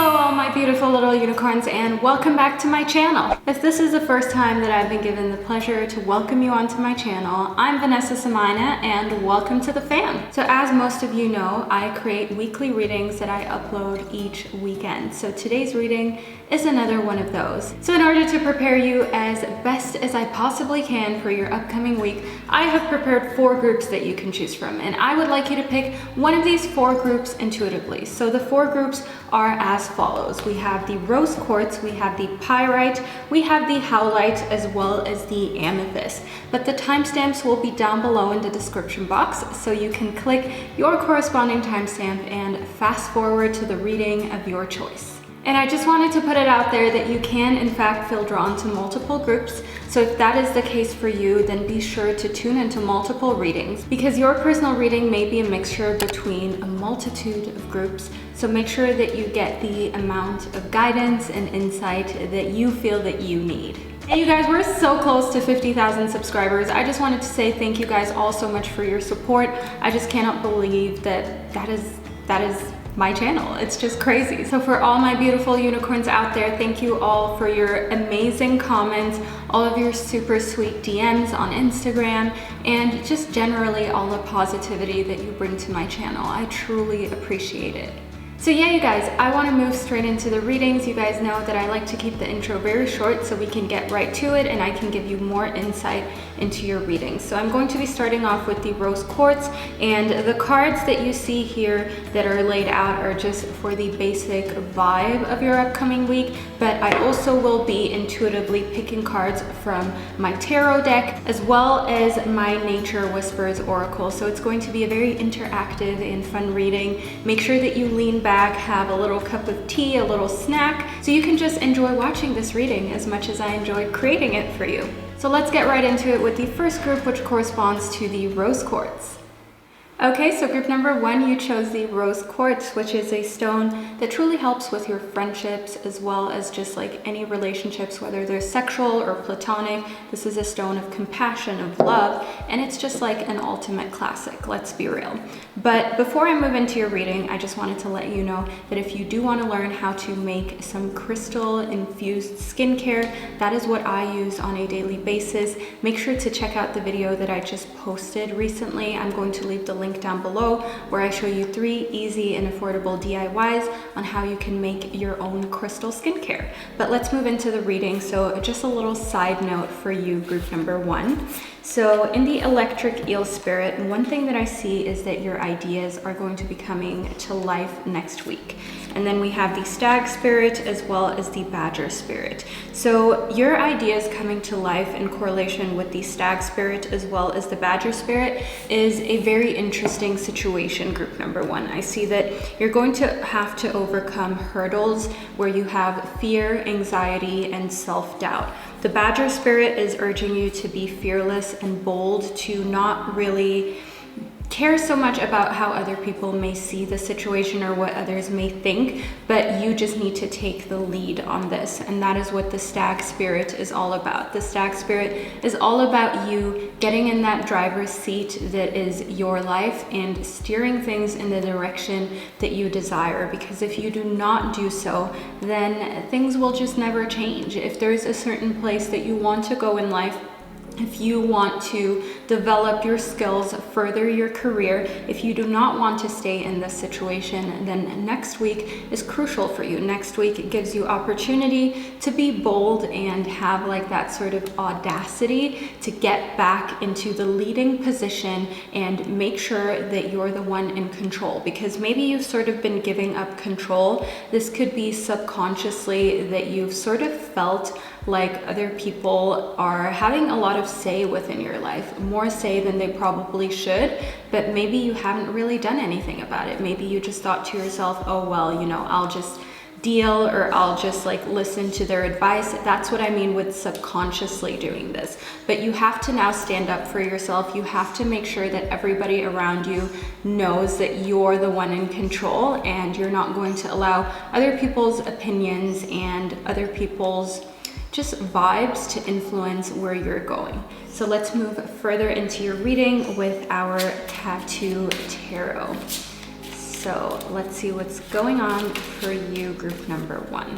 Hello all my beautiful little unicorns and welcome back to my channel. If this is the first time that I've been given the pleasure to welcome you onto my channel, I'm Vanessa and I and welcome to the fam. So as most of you know, I create weekly readings that I upload each weekend. So today's reading is another one of those. So in order to prepare you as best as I possibly can for your upcoming week, I have prepared 4 groups that you can choose from, and I would like you to pick one of these 4 groups intuitively. So the 4 groups are as follows. We have the Rose Quartz, we have the Pyrite, we have the Howlite, as well as the Amethyst. But the timestamps will be down below in the description box, so you can click your corresponding timestamp and fast forward to the reading of your choice. And I just wanted to put it out there that you can in fact feel drawn to multiple groups. So if that is the case for you, then be sure to tune into multiple readings because your personal reading may be a mixture between a multitude of groups. So make sure that you get the amount of guidance and insight that you feel that you need. Hey you guys, we're so close to 50,000 subscribers. I just wanted to say thank you guys all so much for your support. I just cannot believe that is my channel. It's just crazy. So for all my beautiful unicorns out there, thank you all for your amazing comments, all of your super sweet DMs on Instagram, and just generally all the positivity that you bring to my channel. I truly appreciate it. So yeah, you guys, I want to move straight into the readings. You guys know that I like to keep the intro very short so we can get right to it and I can give you more insight into your readings. So I'm going to be starting off with the Rose Quartz, and the cards that you see here that are laid out are just for the basic vibe of your upcoming week, but I also will be intuitively picking cards from my tarot deck as well as my Nature Whispers Oracle. So it's going to be a very interactive and fun reading. Make sure that you lean back, have a little cup of tea, a little snack, so you can just enjoy watching this reading as much as I enjoyed creating it for you. So let's get right into it with the first group, which corresponds to the Rose Quartz. Okay, so group number 1, you chose the Rose Quartz, which is a stone that truly helps with your friendships as well as just like any relationships, whether they're sexual or platonic. This is a stone of compassion, of love, and it's just like an ultimate classic, let's be real. But before I move into your reading, I just wanted to let you know that if you do want to learn how to make some crystal infused skincare, that is what I use on a daily basis. Make sure to check out the video that I just posted recently. I'm going to leave the link down below where I show you 3 easy and affordable DIYs on how you can make your own crystal skincare. But let's move into the reading. So just a little side note for you, group number 1. So in the electric eel spirit, one thing that I see is that your ideas are going to be coming to life next week. And then we have the stag spirit as well as the badger spirit. So your ideas coming to life in correlation with the stag spirit as well as the badger spirit is a very interesting situation, group number 1. I see that you're going to have to overcome hurdles where you have fear, anxiety, and self-doubt. The badger spirit is urging you to be fearless and bold, to not really care so much about how other people may see the situation or what others may think, but you just need to take the lead on this. And that is what the stag spirit is all about. The stag spirit is all about you getting in that driver's seat that is your life and steering things in the direction that you desire. Because if you do not do so, then things will just never change. If there's a certain place that you want to go in life, if you want to develop your skills, further your career, if you do not want to stay in this situation, then next week is crucial for you. Next week it gives you opportunity to be bold and have like that sort of audacity to get back into the leading position and make sure that you're the one in control. Because maybe you've sort of been giving up control. This could be subconsciously that you've sort of felt like other people are having a lot of say within your life, more say than they probably should, but maybe you haven't really done anything about it. Maybe you just thought to yourself, oh well, you know, I'll just deal or I'll just like listen to their advice. That's what I mean with subconsciously doing this. But you have to now stand up for yourself. You have to make sure that everybody around you knows that you're the one in control and you're not going to allow other people's opinions and other people's just vibes to influence where you're going. So let's move further into your reading with our Tattoo Tarot. So let's see what's going on for you, group number 1.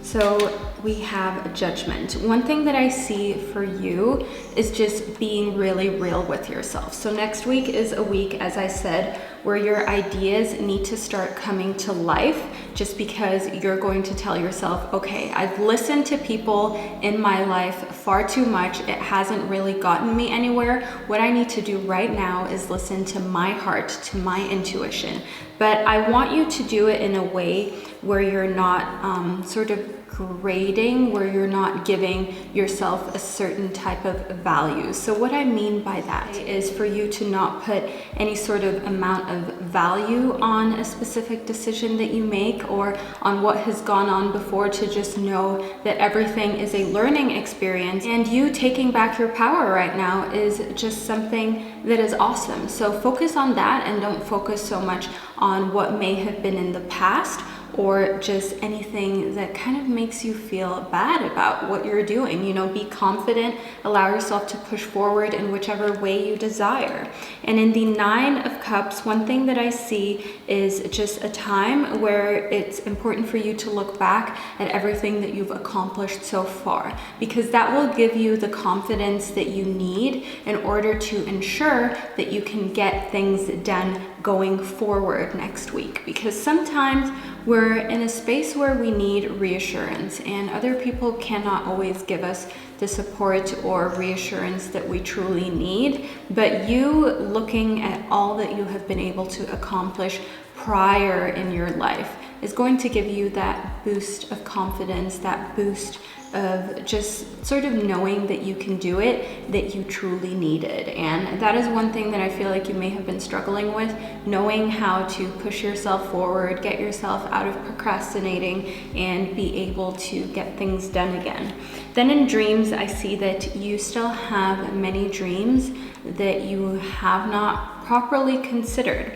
So we have judgment. One thing that I see for you is just being really real with yourself. So next week is a week, as I said, where your ideas need to start coming to life, just because you're going to tell yourself, okay, I've listened to people in my life far too much. It hasn't really gotten me anywhere. What I need to do right now is listen to my heart, to my intuition. But I want you to do it in a way where you're not sort of grading, where you're not giving yourself a certain type of value. So what I mean by that is for you to not put any sort of amount of value on a specific decision that you make or on what has gone on before, to just know that everything is a learning experience, and you taking back your power right now is just something that is awesome. So focus on that and don't focus so much on what may have been in the past, or just anything that kind of makes you feel bad about what you're doing. You know, be confident, allow yourself to push forward in whichever way you desire. And in the 9 of Cups, one thing that I see is just a time where it's important for you to look back at everything that you've accomplished so far, because that will give you the confidence that you need in order to ensure that you can get things done going forward next week. Because sometimes we're in a space where we need reassurance, and other people cannot always give us the support or reassurance that we truly need. But you looking at all that you have been able to accomplish prior in your life is going to give you that boost of confidence, that boost of just sort of knowing that you can do it, that you truly needed. And that is one thing that I feel like you may have been struggling with, knowing how to push yourself forward, get yourself out of procrastinating, and be able to get things done again. Then in dreams, I see that you still have many dreams that you have not properly considered.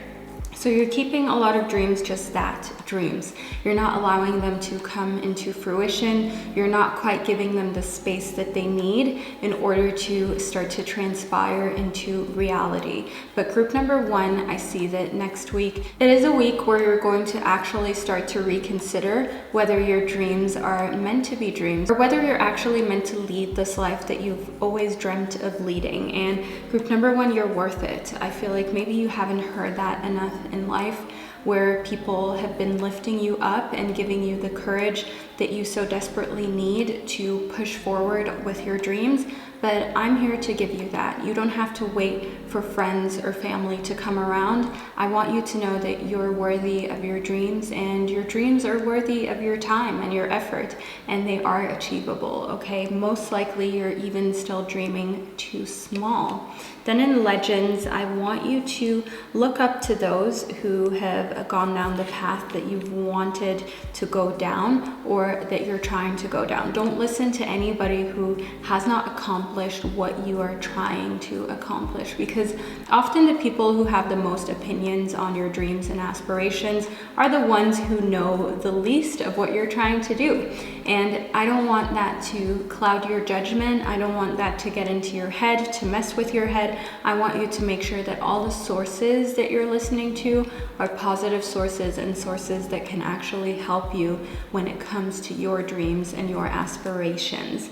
So you're keeping a lot of dreams just that, dreams. You're not allowing them to come into fruition. You're not quite giving them the space that they need in order to start to transpire into reality. But group number 1, I see that next week, it is a week where you're going to actually start to reconsider whether your dreams are meant to be dreams, or whether you're actually meant to lead this life that you've always dreamt of leading. And group number 1, you're worth it. I feel like maybe you haven't heard that enough in life, where people have been lifting you up and giving you the courage that you so desperately need to push forward with your dreams. But I'm here to give you that. You don't have to wait for friends or family to come around. I want you to know that you're worthy of your dreams, and your dreams are worthy of your time and your effort, and they are achievable, okay? Most likely you're even still dreaming too small. Then in Legends, I want you to look up to those who have gone down the path that you've wanted to go down, or that you're trying to go down. Don't listen to anybody who has not accomplished what you are trying to accomplish, because often the people who have the most opinions on your dreams and aspirations are the ones who know the least of what you're trying to do. And I don't want that to cloud your judgment. I don't want that to get into your head, to mess with your head. I want you to make sure that all the sources that you're listening to are positive sources, and sources that can actually help you when it comes to your dreams and your aspirations.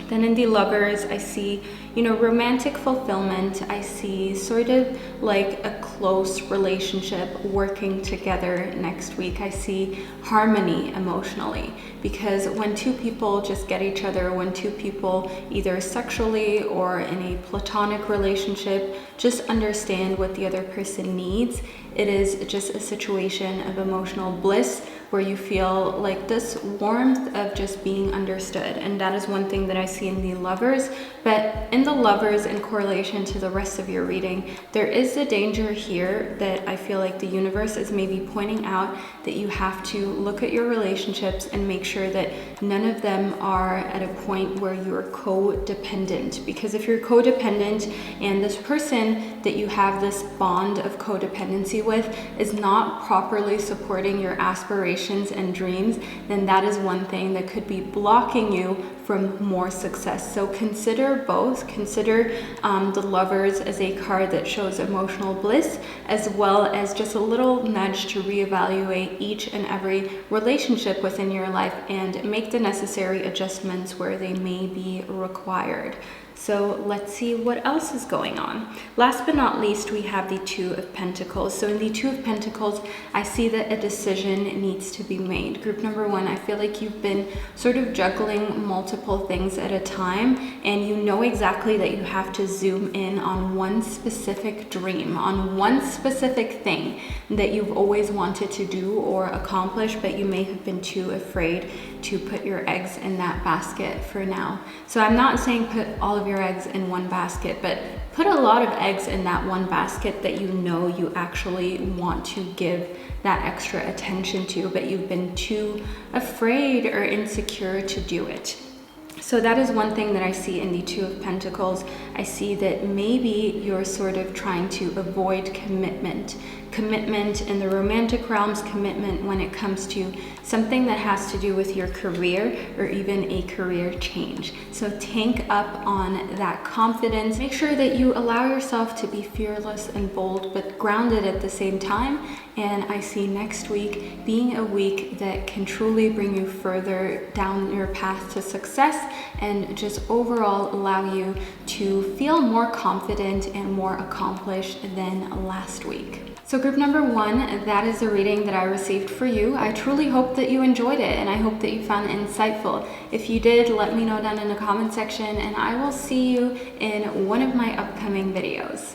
Then in the Lovers, I see, romantic fulfillment. I see sort of like a close relationship working together next week. I see harmony emotionally, because when two people just get each other, when two people either sexually or in a platonic relationship just understand what the other person needs, it is just a situation of emotional bliss where you feel like this warmth of just being understood. And that is one thing that I see in the Lovers. But in the Lovers, in correlation to the rest of your reading, there is a danger here that I feel like the universe is maybe pointing out, that you have to look at your relationships and make sure that none of them are at a point where you're codependent. Because if you're codependent and this person that you have this bond of codependency with is not properly supporting your aspirations aspirations and dreams, then that is one thing that could be blocking you from more success. So consider both. Consider the Lovers as a card that shows emotional bliss, as well as just a little nudge to reevaluate each and every relationship within your life and make the necessary adjustments where they may be required. So let's see what else is going on. Last but not least, we have the Two of Pentacles. So in the Two of Pentacles, I see that a decision needs to be made. Group number one, I feel like you've been sort of juggling multiple things at a time, and you know exactly that you have to zoom in on one specific dream, on one specific thing that you've always wanted to do or accomplish, but you may have been too afraid to put your eggs in that basket for now. So I'm not saying put all of your eggs in one basket, but put a lot of eggs in that one basket that you know you actually want to give that extra attention to, but you've been too afraid or insecure to do it. So that is one thing that I see in the Two of Pentacles. I see that maybe you're sort of trying to avoid commitment in the romantic realms, commitment when it comes to something that has to do with your career or even a career change. So tank up on that confidence. Make sure that you allow yourself to be fearless and bold, but grounded at the same time. And I see next week being a week that can truly bring you further down your path to success and just overall allow you to feel more confident and more accomplished than last week. So group number one, that is the reading that I received for you. I truly hope that you enjoyed it, and I hope that you found it insightful. If you did, let me know down in the comment section, and I will see you in one of my upcoming videos.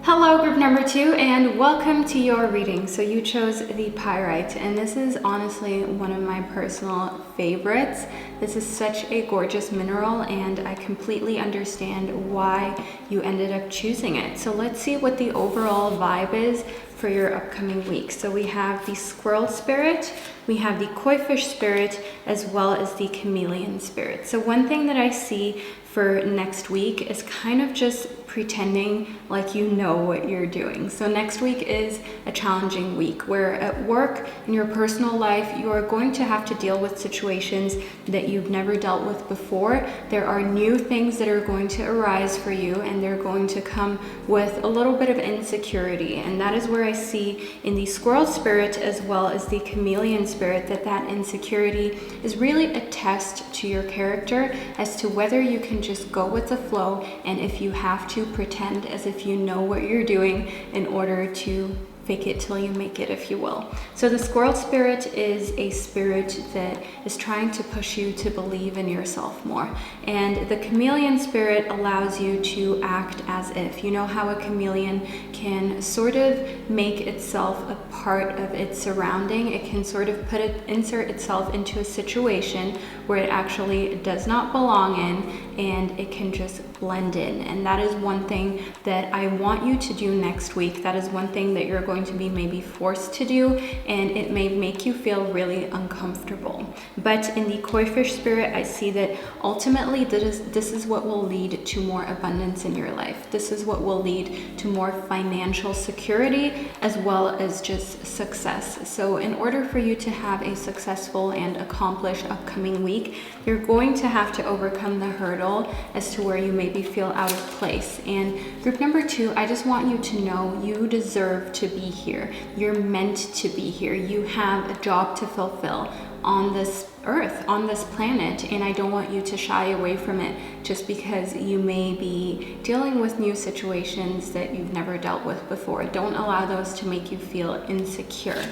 Hello group number two, and welcome to your reading. So you chose the Pyrite, and this is honestly one of my personal favorites. This is such a gorgeous mineral, and I completely understand why you ended up choosing it. So let's see what the overall vibe is for your upcoming week. So we have the Squirrel Spirit, we have the Koi Fish Spirit, as well as the Chameleon Spirit. So one thing that I see for next week is kind of just pretending like you know what you're doing. So next week is a challenging week where at work, in your personal life, you are going to have to deal with situations that you've never dealt with before. There are new things that are going to arise for you, and they're going to come with a little bit of insecurity. And that is where I see in the Squirrel Spirit as well as the Chameleon Spirit that insecurity is really a test to your character as to whether you can just go with the flow, and if you have to, pretend as if you know what you're doing in order to fake it till you make it, if you will. So the Squirrel Spirit is a spirit that is trying to push you to believe in yourself more. And the Chameleon Spirit allows you to act as if. You know how a chameleon can sort of make itself a part of its surrounding. It can sort of insert itself into a situation where it actually does not belong in, and it can just blend in. And that is one thing that I want you to do next week. That is one thing that you're going to be maybe forced to do, and it may make you feel really uncomfortable. But in the Koi Fish Spirit, I see that ultimately this is what will lead to more abundance in your life. This is what will lead to more financial security as well as just success. So in order for you to have a successful and accomplished upcoming week, you're going to have to overcome the hurdle as to where you maybe feel out of place. And group number two, I just want you to know you deserve to be here. You're meant to be here. You have a job to fulfill on this earth, on this planet, and I don't want you to shy away from it just because you may be dealing with new situations that you've never dealt with before. Don't allow those to make you feel insecure.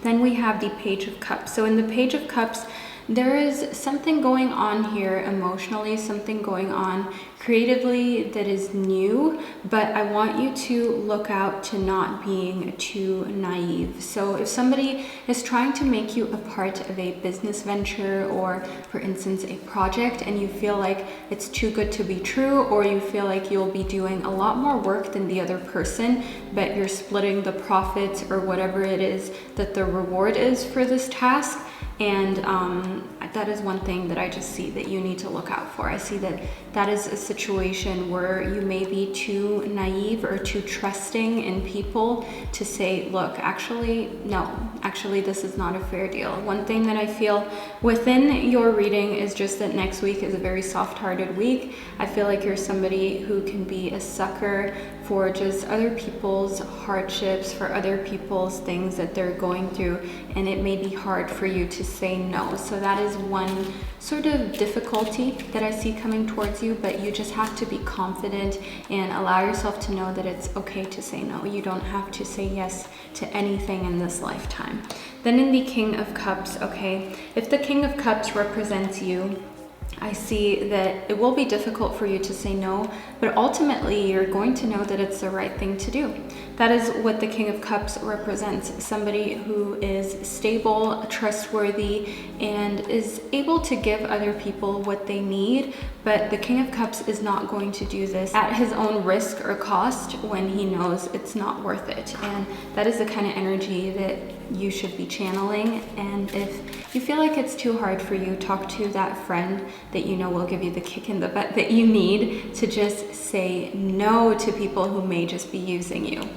Then we have the Page of Cups. So in the Page of Cups, there is something going on here emotionally, something going on creatively that is new, but I want you to look out to not being too naive. So if somebody is trying to make you a part of a business venture, or for instance a project, and you feel like it's too good to be true, or you feel like you'll be doing a lot more work than the other person, but you're splitting the profits or whatever it is that the reward is for this task, and that is one thing that I just see that you need to look out for. I see that that is a situation where you may be too naive or too trusting in people to say, look, actually, no, actually, this is not a fair deal. One thing that I feel within your reading is just that next week is a very soft-hearted week. I feel like you're somebody who can be a sucker for just other people's hardships, for other people's things that they're going through, and it may be hard for you to say no. So that is one sort of difficulty that I see coming towards you, but you just have to be confident and allow yourself to know that it's okay to say no. You don't have to say yes to anything in this lifetime. Then in the King of Cups, okay, if the King of Cups represents you, I see that it will be difficult for you to say no, but ultimately you're going to know that it's the right thing to do. That is what the King of Cups represents, somebody who is stable, trustworthy, and is able to give other people what they need. But the King of Cups is not going to do this at his own risk or cost when he knows it's not worth it. And that is the kind of energy that you should be channeling. And if you feel like it's too hard for you, talk to that friend that you know will give you the kick in the butt that you need to just say no to people who may just be using you.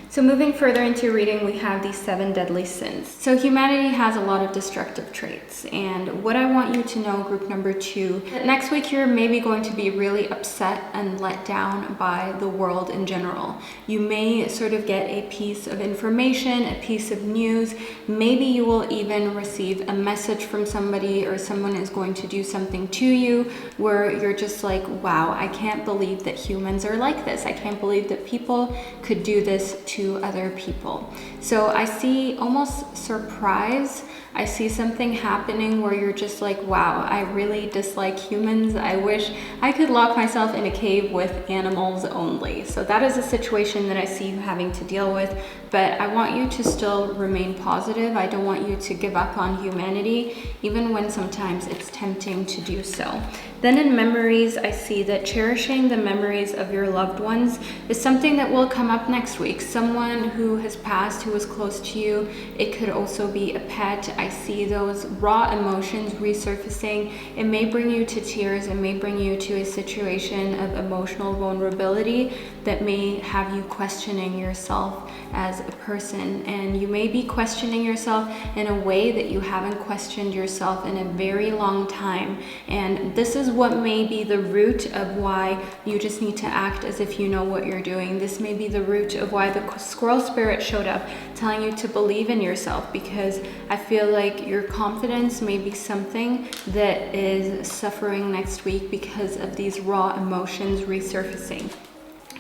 So moving further into reading, we have the 7 deadly sins. So humanity has a lot of destructive traits, and what I want you to know, group number 2, that next week you're maybe going to be really upset and let down by the world in general. You may sort of get a piece of information, a piece of news. Maybe you will even receive a message from somebody, or someone is going to do something to you where you're just like, wow, I can't believe that humans are like this. I can't believe that people could do this to other people. So I see almost surprise. I see something happening where you're just like, wow, I really dislike humans. I wish I could lock myself in a cave with animals only. So that is a situation that I see you having to deal with, but I want you to still remain positive. I don't want you to give up on humanity, even when sometimes it's tempting to do so. Then in memories, I see that cherishing the memories of your loved ones is something that will come up next week. Someone who has passed, who was close to you. It could also be a pet. I see those raw emotions resurfacing. It may bring you to tears. It may bring you to a situation of emotional vulnerability that may have you questioning yourself as a person. And you may be questioning yourself in a way that you haven't questioned yourself in a very long time. And this is what may be the root of why you just need to act as if you know what you're doing. This may be the root of why the squirrel spirit showed up, telling you to believe in yourself, because I feel like your confidence may be something that is suffering next week because of these raw emotions resurfacing.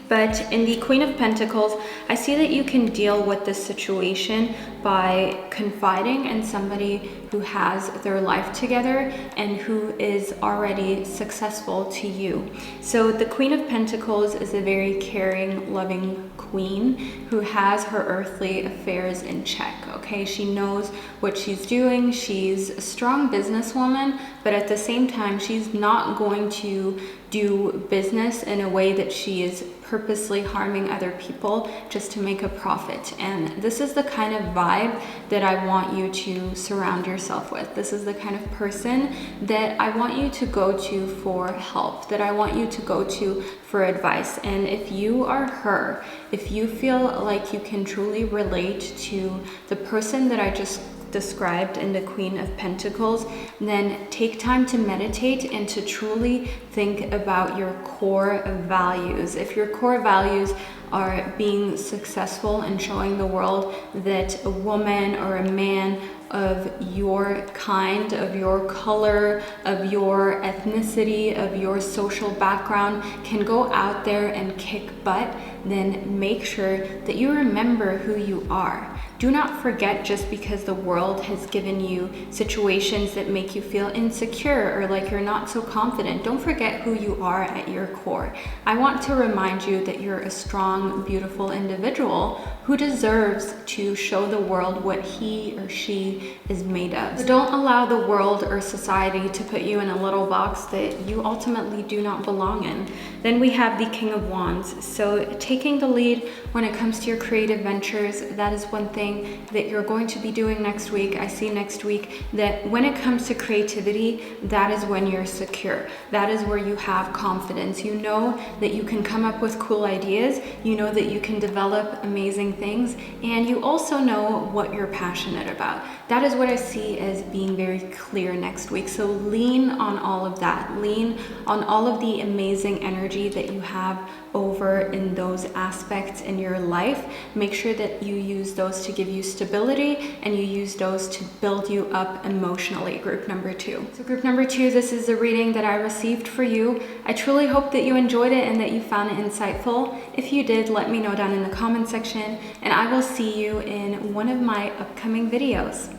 But in the Queen of Pentacles, I see that you can deal with this situation by confiding in somebody who has their life together and who is already successful to you. So the Queen of Pentacles is a very caring, loving queen who has her earthly affairs in check, okay? She knows what she's doing. She's a strong businesswoman, but at the same time, she's not going to do business in a way that she is purposely harming other people just to make a profit. And this is the kind of vibe that I want you to surround yourself with. This is the kind of person that I want you to go to for help, that I want you to go to for advice. And if you are her, if you feel like you can truly relate to the person that I just described in the Queen of Pentacles, then take time to meditate and to truly think about your core values. If your core values are being successful and showing the world that a woman or a man of your kind, of your color, of your ethnicity, of your social background can go out there and kick butt, then make sure that you remember who you are. Do not forget just because the world has given you situations that make you feel insecure or like you're not so confident. Don't forget who you are at your core. I want to remind you that you're a strong, beautiful individual who deserves to show the world what he or she is made made of. So don't allow the world or society to put you in a little box that you ultimately do not belong in. Then we have the King of Wands. So taking the lead when it comes to your creative ventures, that is one thing that you're going to be doing next week. I see next week that when it comes to creativity, that is when you're secure. That is where you have confidence. You know that you can come up with cool ideas. You know that you can develop amazing things, and you also know what you're passionate about. That is what I see as being very clear next week. So lean on all of that. Lean on all of the amazing energy that you have over in those aspects in your life. Make sure that you use those to give you stability, and you use those to build you up emotionally. Group number 2. So group number 2, this is the reading that I received for you. I truly hope that you enjoyed it and that you found it insightful. If you did, let me know down in the comment section, and I will see you in one of my upcoming videos.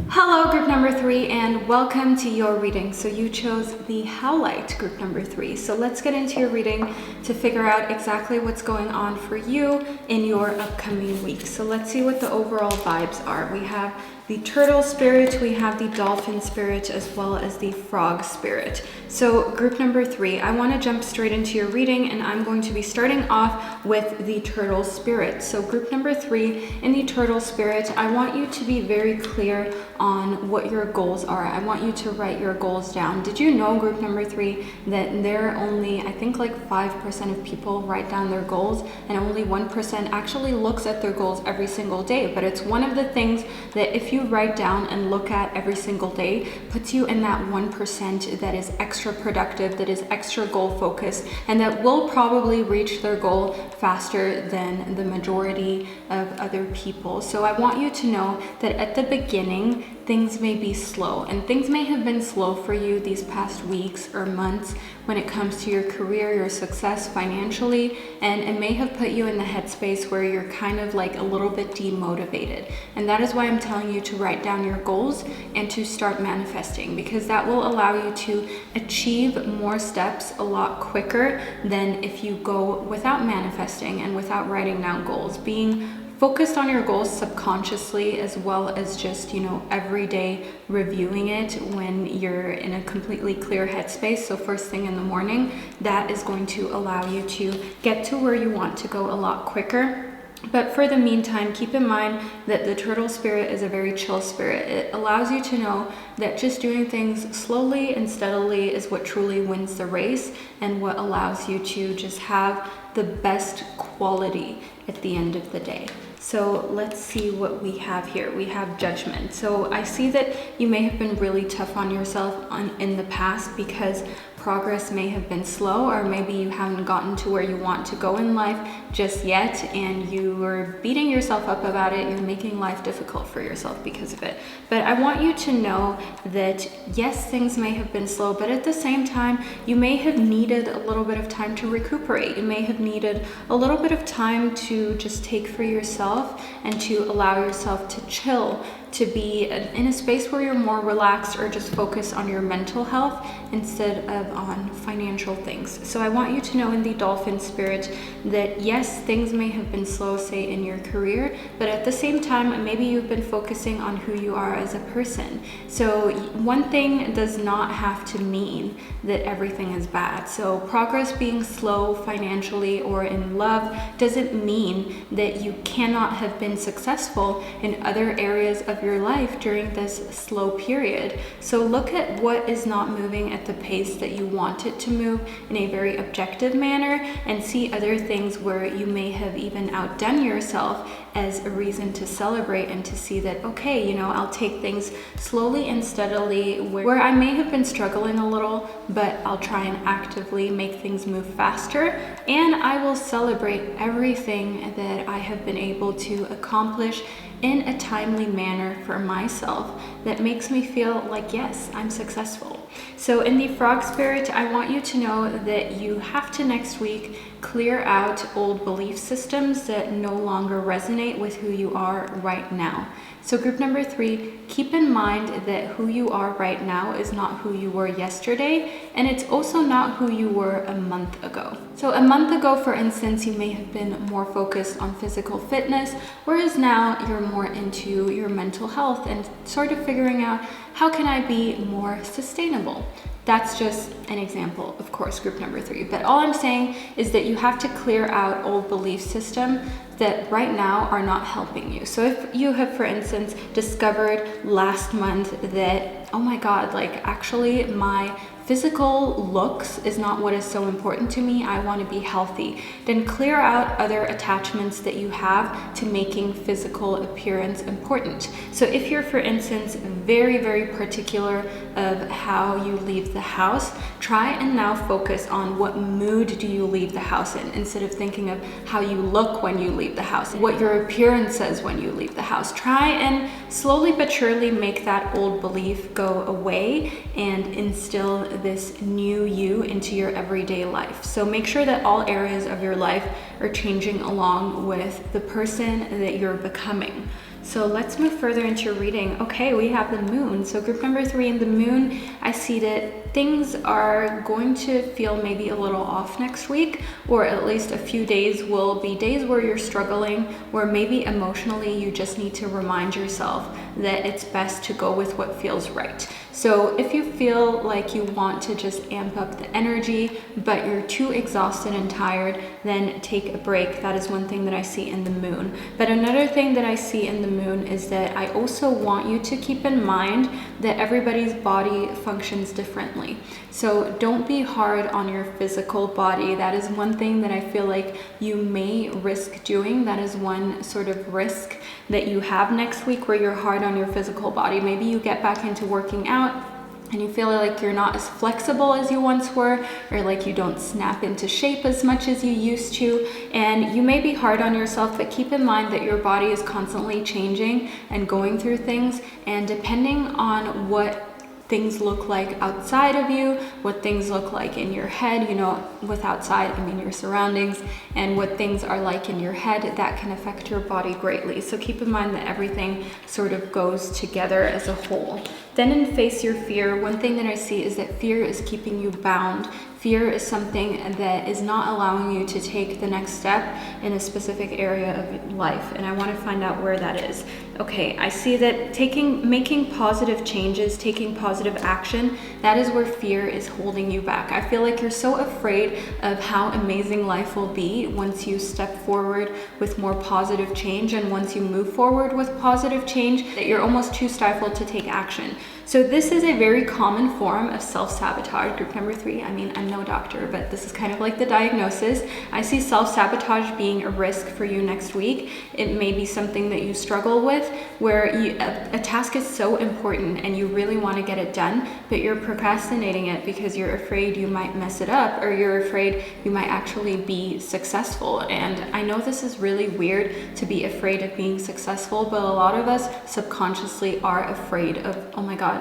Hello, group number 3, and welcome to your reading. So you chose the Howlite, group number 3. So let's get into your reading to figure out exactly what's going on for you in your upcoming week. So let's see what the overall vibes are. We have the turtle spirit, we have the dolphin spirit, as well as the frog spirit. So group number 3, I want to jump straight into your reading, and I'm going to be starting off with the turtle spirit. So group number 3, in the turtle spirit, I want you to be very clear on what your goals are. I want you to write your goals down. Did you know, group number 3, that there are only, I think, like 5% of people write down their goals, and only 1% actually looks at their goals every single day? But it's one of the things that if you write down and look at every single day, puts you in that 1% that is extra productive, that is extra goal focused, and that will probably reach their goal faster than the majority of other people. So I want you to know that at the beginning, things may be slow, and things may have been slow for you these past weeks or months when it comes to your career, your success financially, and it may have put you in the headspace where you're kind of like a little bit demotivated. And that is why I'm telling you to write down your goals and to start manifesting, because that will allow you to achieve more steps a lot quicker than if you go without manifesting and without writing down goals. Being focused on your goals subconsciously, as well as just, every day reviewing it when you're in a completely clear headspace. So first thing in the morning, that is going to allow you to get to where you want to go a lot quicker. But for the meantime, keep in mind that the turtle spirit is a very chill spirit. It allows you to know that just doing things slowly and steadily is what truly wins the race, and what allows you to just have the best quality at the end of the day. So let's see what we have here. We have judgment. So I see that you may have been really tough on yourself in the past because progress may have been slow, or maybe you haven't gotten to where you want to go in life just yet, and you were beating yourself up about it. You're making life difficult for yourself because of it. But I want you to know that yes, things may have been slow, but at the same time, you may have needed a little bit of time to recuperate. You may have needed a little bit of time to just take for yourself and to allow yourself to chill, to be in a space where you're more relaxed, or just focus on your mental health instead of on financial things. So I want you to know in the dolphin spirit that yes, things may have been slow, say in your career, but at the same time, maybe you've been focusing on who you are as a person. So one thing does not have to mean that everything is bad. So progress being slow financially or in love doesn't mean that you cannot have been successful in other areas of your life during this slow period. So look at what is not moving at the pace that you want it to move in a very objective manner, and see other things where you may have even outdone yourself as a reason to celebrate, and to see that, okay, I'll take things slowly and steadily where I may have been struggling a little, but I'll try and actively make things move faster, and I will celebrate everything that I have been able to accomplish in a timely manner for myself that makes me feel like, yes, I'm successful. So in the frog spirit, I want you to know that you have to next week clear out old belief systems that no longer resonate with who you are right now. So group number 3, keep in mind that who you are right now is not who you were yesterday, and it's also not who you were a month ago. So a month ago, for instance, you may have been more focused on physical fitness, whereas now you're more into your mental health and sort of figuring out, how can I be more sustainable? That's just an example, of course, group number 3. But all I'm saying is that you have to clear out old belief system that right now are not helping you. So if you have, for instance, discovered last month that, oh my God, like actually my physical looks is not what is so important to me, I want to be healthy, then clear out other attachments that you have to making physical appearance important. So if you're, for instance, very, very particular of how you leave the house, try and now focus on what mood do you leave the house in, instead of thinking of how you look when you leave the house, what your appearance says when you leave the house. Try and slowly but surely make that old belief go away and instill this new you into your everyday life. So make sure that all areas of your life are changing along with the person that you're becoming. So let's move further into your reading. Okay, we have the moon. So group number 3 in the moon, I see that things are going to feel maybe a little off next week, or at least a few days will be days where you're struggling, where maybe emotionally you just need to remind yourself that it's best to go with what feels right. So if you feel like you want to just amp up the energy, but you're too exhausted and tired, then take a break. That is one thing that I see in the moon. But another thing that I see in the moon is that I also want you to keep in mind that everybody's body functions differently. So don't be hard on your physical body. That is one thing that I feel like you may risk doing. That is one sort of risk that you have next week, where you're hard on your physical body. Maybe you get back into working out and you feel like you're not as flexible as you once were, or like you don't snap into shape as much as you used to, and you may be hard on yourself, but keep in mind that your body is constantly changing and going through things, and depending on what things look like outside of you, what things look like in your head, you know, with outside, I mean your surroundings, and what things are like in your head, that can affect your body greatly. So keep in mind that everything sort of goes together as a whole. Then in Face Your Fear, one thing that I see is that fear is keeping you bound. Fear is something that is not allowing you to take the next step in a specific area of life, and I want to find out where that is. Okay, I see that making positive changes, taking positive action, that is where fear is holding you back. I feel like you're so afraid of how amazing life will be once you step forward with more positive change, and once you move forward with positive change, that you're almost too stifled to take action. So this is a very common form of self-sabotage. Group number 3, I mean, I'm no doctor, but this is kind of like the diagnosis. I see self-sabotage being a risk for you next week. It may be something that you struggle with, where a task is so important and you really want to get it done, but you're procrastinating it because you're afraid you might mess it up, or you're afraid you might actually be successful. And I know this is really weird to be afraid of being successful, but a lot of us subconsciously are afraid of, oh my God,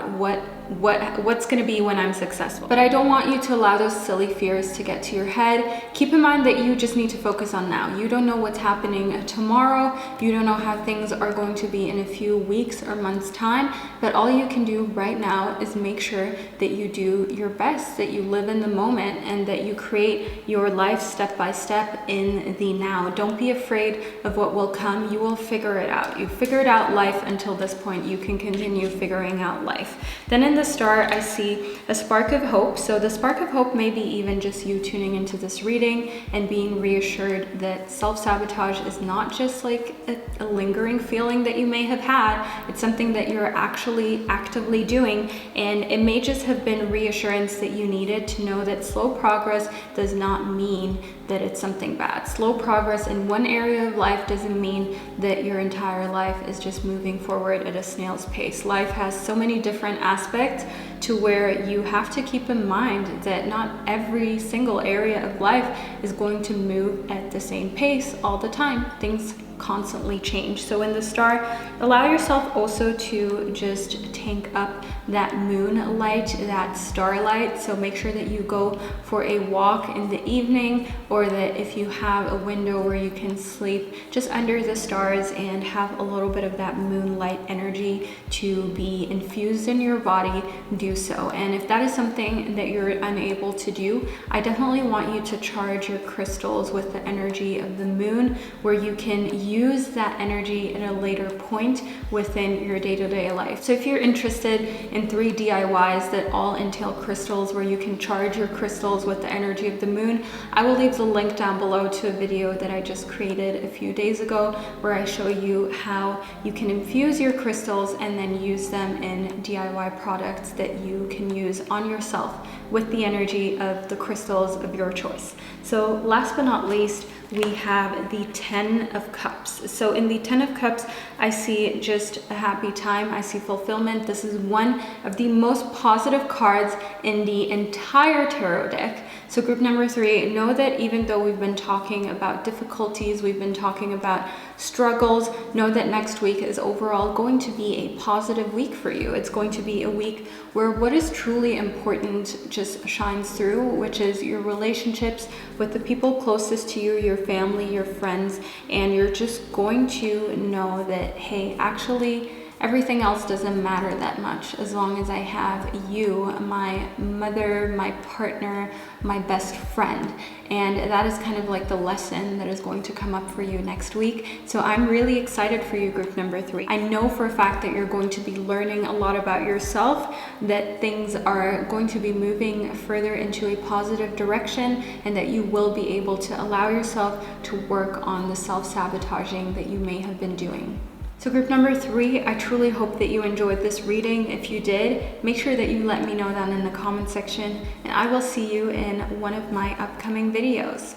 what's going to be when I'm successful. But I don't want you to allow those silly fears to get to your head. Keep in mind that you just need to focus on now. You don't know what's happening tomorrow. You don't know how things are going to be in a few weeks or months time, but all you can do right now is make sure that you do your best, that you live in the moment, and that you create your life step by step in the now. Don't be afraid of what will come. You will figure it out. You figured out life until this point. You can continue figuring out life. Then in the star, I see a spark of hope. So the spark of hope may be even just you tuning into this reading and being reassured that self-sabotage is not just like a lingering feeling that you may have had. It's something that you're actually actively doing, and it may just have been reassurance that you needed to know that slow progress does not mean that it's something bad. Slow progress in one area of life doesn't mean that your entire life is just moving forward at a snail's pace. Life has so many different aspects to where you have to keep in mind that not every single area of life is going to move at the same pace all the time. Things constantly change. So in the star, allow yourself also to just tank up that moonlight, that starlight. So make sure that you go for a walk in the evening, or that if you have a window where you can sleep just under the stars and have a little bit of that moonlight energy to be infused in your body, do so. And if that is something that you're unable to do, I definitely want you to charge your crystals with the energy of the moon, where you can use that energy at a later point within your day-to-day life. So if you're interested in 3 DIYs that all entail crystals, where you can charge your crystals with the energy of the moon, I will leave the link down below to a video that I just created a few days ago, where I show you how you can infuse your crystals and then use them in DIY products that you can use on yourself with the energy of the crystals of your choice. So last but not least, we have the 10 of Cups. So in the 10 of Cups, I see just a happy time. I see fulfillment. This is one of the most positive cards in the entire tarot deck. So group number 3, know that even though we've been talking about difficulties, we've been talking about struggles, know that next week is overall going to be a positive week for you. It's going to be a week where what is truly important just shines through, which is your relationships with the people closest to you, your family, your friends, and you're just going to know that, hey, actually, everything else doesn't matter that much as long as I have you, my mother, my partner, my best friend. And that is kind of like the lesson that is going to come up for you next week. So I'm really excited for you, group number 3. I know for a fact that you're going to be learning a lot about yourself, that things are going to be moving further into a positive direction, and that you will be able to allow yourself to work on the self-sabotaging that you may have been doing. So group number 3, I truly hope that you enjoyed this reading. If you did, make sure that you let me know down in the comment section, and I will see you in one of my upcoming videos.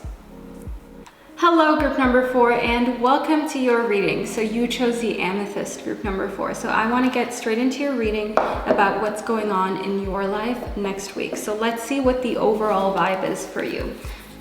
Hello group number 4, and welcome to your reading. So you chose the Amethyst, group number 4. So I want to get straight into your reading about what's going on in your life next week. So let's see what the overall vibe is for you.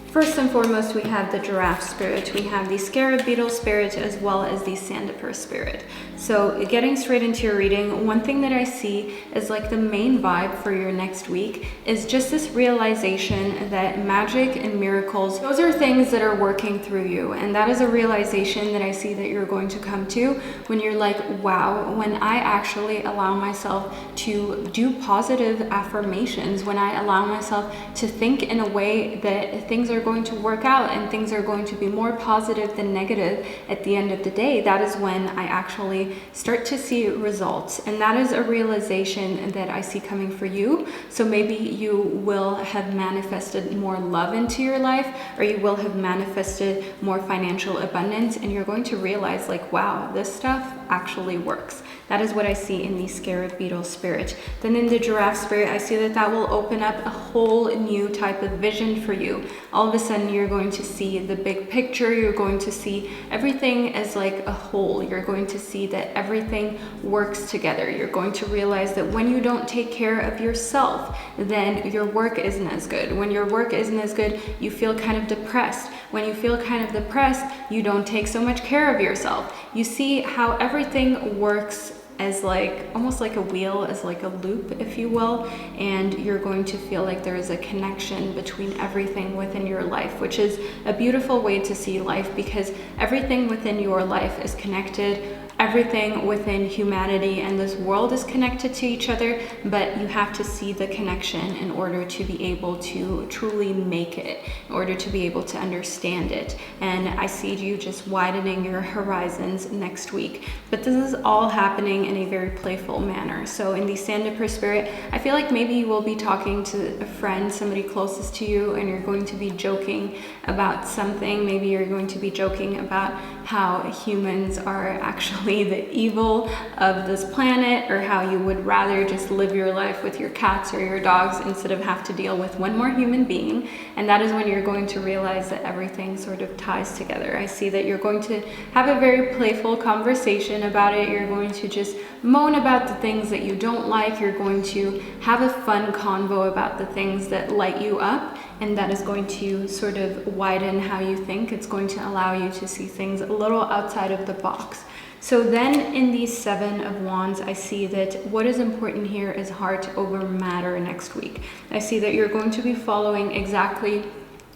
First and foremost, we have the giraffe spirit, we have the scarab beetle spirit, as well as the sandpiper spirit. So getting straight into your reading, one thing that I see is like the main vibe for your next week is just this realization that magic and miracles, those are things that are working through you. And that is a realization that I see that you're going to come to when you're like, wow, when I actually allow myself to do positive affirmations, when I allow myself to think in a way that things are going to work out and things are going to be more positive than negative at the end of the day, that is when I actually start to see results. And that is a realization that I see coming for you. So maybe you will have manifested more love into your life, or you will have manifested more financial abundance, and you're going to realize like, wow, this stuff actually works. That is what I see in the scarab beetle spirit. Then in the giraffe spirit, I see that that will open up a whole new type of vision for you. All of a sudden, you're going to see the big picture. You're going to see everything as like a whole. You're going to see that everything works together. You're going to realize that when you don't take care of yourself, then your work isn't as good. When your work isn't as good, you feel kind of depressed. When you feel kind of depressed, you don't take so much care of yourself. You see how everything works as like almost like a wheel, as like a loop, if you will, and you're going to feel like there is a connection between everything within your life, which is a beautiful way to see life, because everything within your life is connected. Everything within humanity and this world is connected to each other, but you have to see the connection in order to be able to truly make it, in order to be able to understand it. And I see you just widening your horizons next week. But this is all happening in a very playful manner. So in the sandpiper spirit, I feel like maybe you will be talking to a friend, somebody closest to you, and you're going to be joking about something. Maybe you're going to be joking about how humans are actually the evil of this planet, or how you would rather just live your life with your cats or your dogs instead of have to deal with one more human being. And that is when you're going to realize that everything sort of ties together. I see that you're going to have a very playful conversation about it. You're going to just moan about the things that you don't like. You're going to have a fun convo about the things that light you up. and that is going to sort of widen how you think. It's going to allow you to see things a little outside of the box. So then in the Seven of Wands, I see that what is important here is heart over matter next week. I see that you're going to be following exactly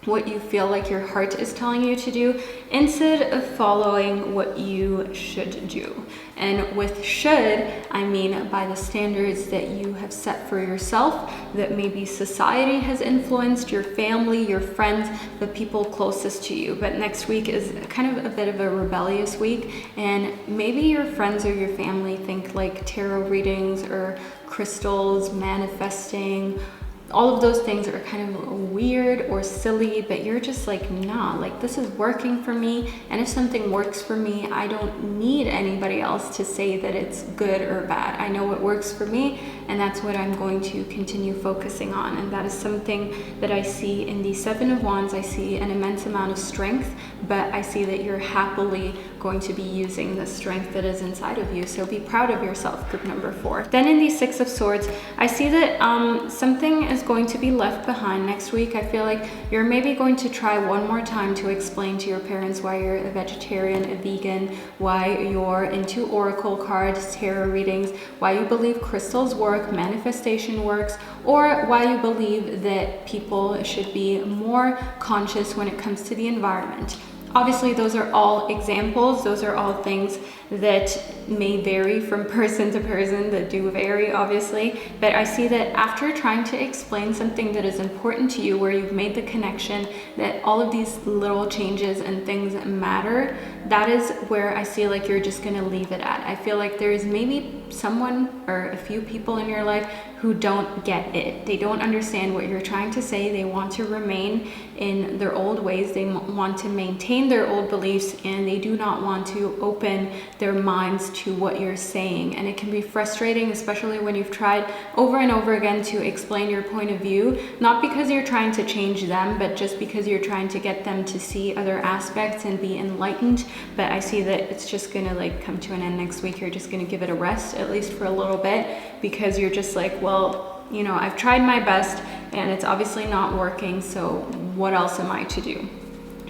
what you feel like your heart is telling you to do instead of following what you should do. And with should, I mean by the standards that you have set for yourself, that maybe society has influenced, your family, your friends, the people closest to you. But next week is kind of a bit of a rebellious week, and maybe your friends or your family think like tarot readings or crystals, manifesting, all of those things are kind of weird or silly, but you're just like, nah, like this is working for me. And if something works for me, I don't need anybody else to say that it's good or bad. I know what works for me, and that's what I'm going to continue focusing on. And that is something that I see in the Seven of Wands. I see an immense amount of strength, but I see that you're happily going to be using the strength that is inside of you. So be proud of yourself, group number 4. Then in the Six of Swords, I see that something is going to be left behind next week. I feel like you're maybe going to try one more time to explain to your parents why you're a vegetarian, a vegan, why you're into oracle cards, tarot readings, why you believe crystals work, manifestation works, or why you believe that people should be more conscious when it comes to the environment. Obviously, those are all examples. Those are all things that may vary from person to person, that do vary, obviously. But I see that after trying to explain something that is important to you, where you've made the connection that all of these little changes and things matter, that is where I feel like you're just gonna leave it at. I feel like there is maybe someone or a few people in your life who don't get it. They don't understand what you're trying to say. They want to remain in their old ways. They want to maintain their old beliefs, and they do not want to open their minds to what you're saying. And it can be frustrating, especially when you've tried over and over again to explain your point of view, not because you're trying to change them, but just because you're trying to get them to see other aspects and be enlightened. But I see that it's just gonna like come to an end next week. You're just gonna give it a rest, at least for a little bit, because you're just like, well, you know, I've tried my best and it's obviously not working, so what else am I to do?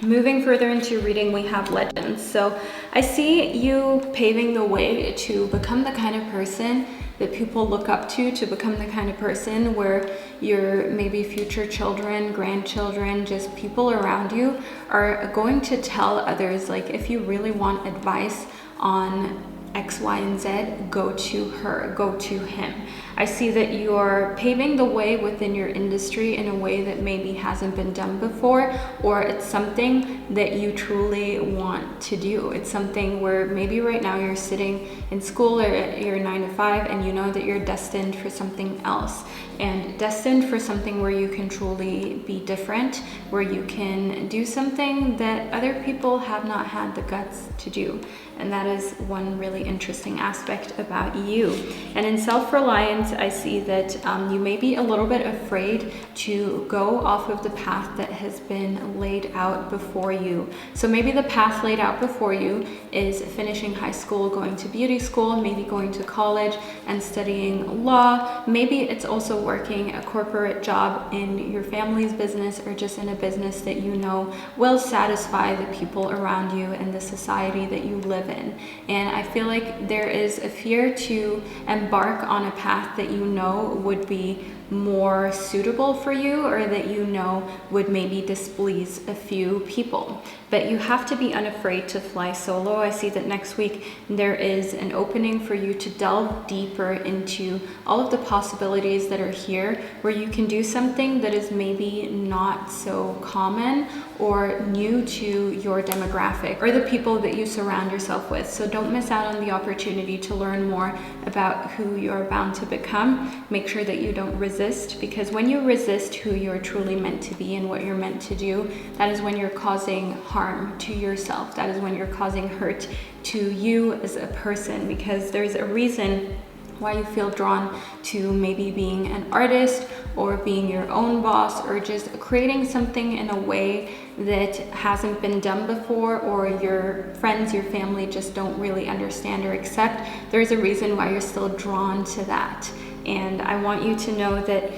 Moving further into reading, we have Legends. So I see you paving the way to become the kind of person that people look up to become the kind of person where your maybe future children, grandchildren, just people around you are going to tell others, like, if you really want advice on X, Y, and Z, go to her, go to him. I see that you're paving the way within your industry in a way that maybe hasn't been done before, or it's something that you truly want to do. It's something where maybe right now you're sitting in school or at your 9 to 5 and you know that you're destined for something else, and destined for something where you can truly be different, where you can do something that other people have not had the guts to do. And that is one really interesting aspect about you. And in self-reliance, I see that you may be a little bit afraid to go off of the path that has been laid out before you. So maybe the path laid out before you is finishing high school, going to beauty school, maybe going to college and studying law. Maybe it's also working a corporate job in your family's business, or just in a business that you know will satisfy the people around you and the society that you live in. And I feel like there is a fear to embark on a path that you know would be more suitable for you, or that you know would maybe displease a few people. But you have to be unafraid to fly solo. I see that next week there is an opening for you to delve deeper into all of the possibilities that are here, where you can do something that is maybe not so common or new to your demographic or the people that you surround yourself with. So don't miss out on the opportunity to learn more about who you're bound to become. Make sure that you don't resist, because when you resist who you're truly meant to be and what you're meant to do, that is when you're causing harm to yourself. That is when you're causing hurt to you as a person, because there's a reason why you feel drawn to maybe being an artist or being your own boss, or just creating something in a way that hasn't been done before, or your friends, your family just don't really understand or accept. There's a reason why you're still drawn to that. And I want you to know that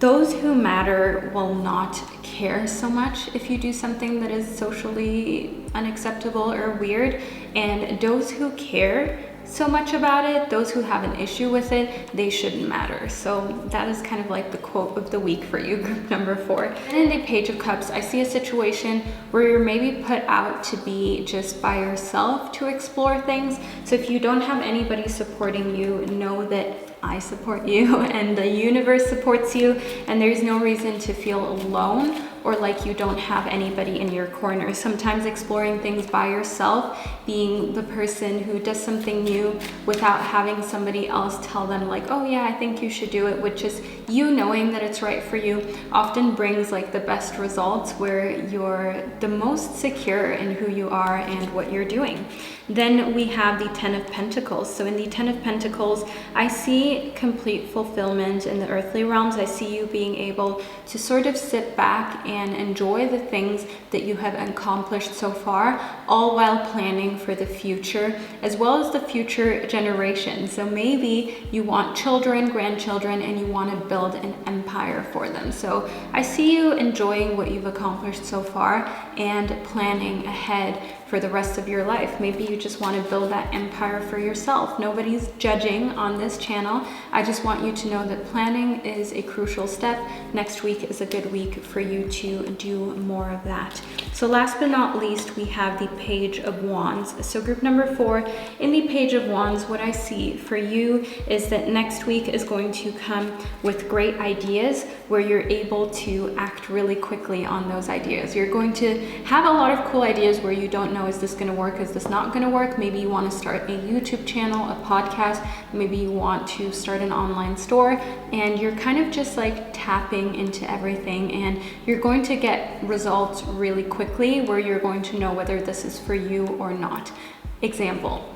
Those who matter will not care so much if you do something that is socially unacceptable or weird, and those who care so much about it, those who have an issue with it, they shouldn't matter. So that is kind of like the quote of the week for you, group number 4. And in the Page of Cups, I see a situation where you're maybe put out to be just by yourself to explore things. So if you don't have anybody supporting you, know that I support you and the universe supports you, and there's no reason to feel alone or like you don't have anybody in your corner. Sometimes exploring things by yourself, being the person who does something new without having somebody else tell them like, oh yeah, I think you should do it, with just you knowing that it's right for you, often brings like the best results, where you're the most secure in who you are and what you're doing. Then we have the 10 of Pentacles. So in the 10 of Pentacles, I see complete fulfillment in the earthly realms. I see you being able to sort of sit back and enjoy the things that you have accomplished so far, all while planning for the future, as well as the future generations. So maybe you want children, grandchildren, and you want to build an empire for them. So I see you enjoying what you've accomplished so far and planning ahead for the rest of your life. Maybe you just want to build that empire for yourself. Nobody's judging on this channel. I just want you to know that planning is a crucial step. Next week is a good week for you to do more of that. So last but not least, we have the Page of Wands. So group number 4, in the Page of Wands, what I see for you is that next week is going to come with great ideas where you're able to act really quickly on those ideas. You're going to have a lot of cool ideas where you don't know, is this going to work? Is this not going to work? Maybe you want to start a YouTube channel, a podcast. Maybe you want to start an online store, and you're kind of just like tapping into everything, and you're going to get results really quickly where you're going to know whether this is for you or not. Example.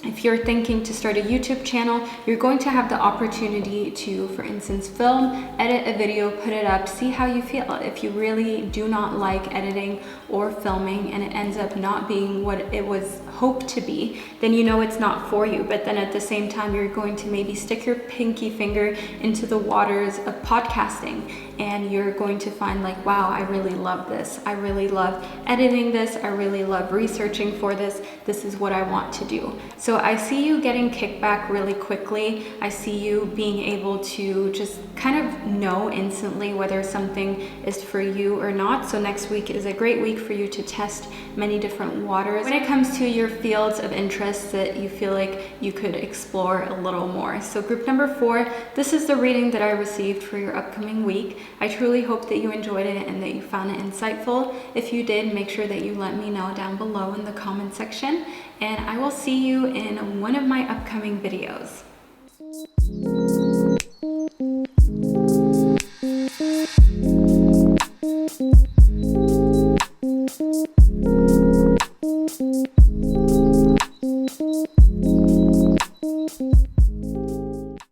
If you're thinking to start a YouTube channel, you're going to have the opportunity to, for instance, film, edit a video, put it up, see how you feel. If you really do not like editing or filming and it ends up not being what it was hoped to be, then you know it's not for you. But then at the same time, you're going to maybe stick your pinky finger into the waters of podcasting, and you're going to find like, wow, I really love this. I really love editing this. I really love researching for this. This is what I want to do. So I see you getting kickback really quickly. I see you being able to just kind of know instantly whether something is for you or not. So next week is a great week for you to test many different waters when it comes to your fields of interest that you feel like you could explore a little more. So group number 4, this is the reading that I received for your upcoming week. I truly hope that you enjoyed it and that you found it insightful. If you did, make sure that you let me know down below in the comment section, and I will see you in one of my upcoming videos.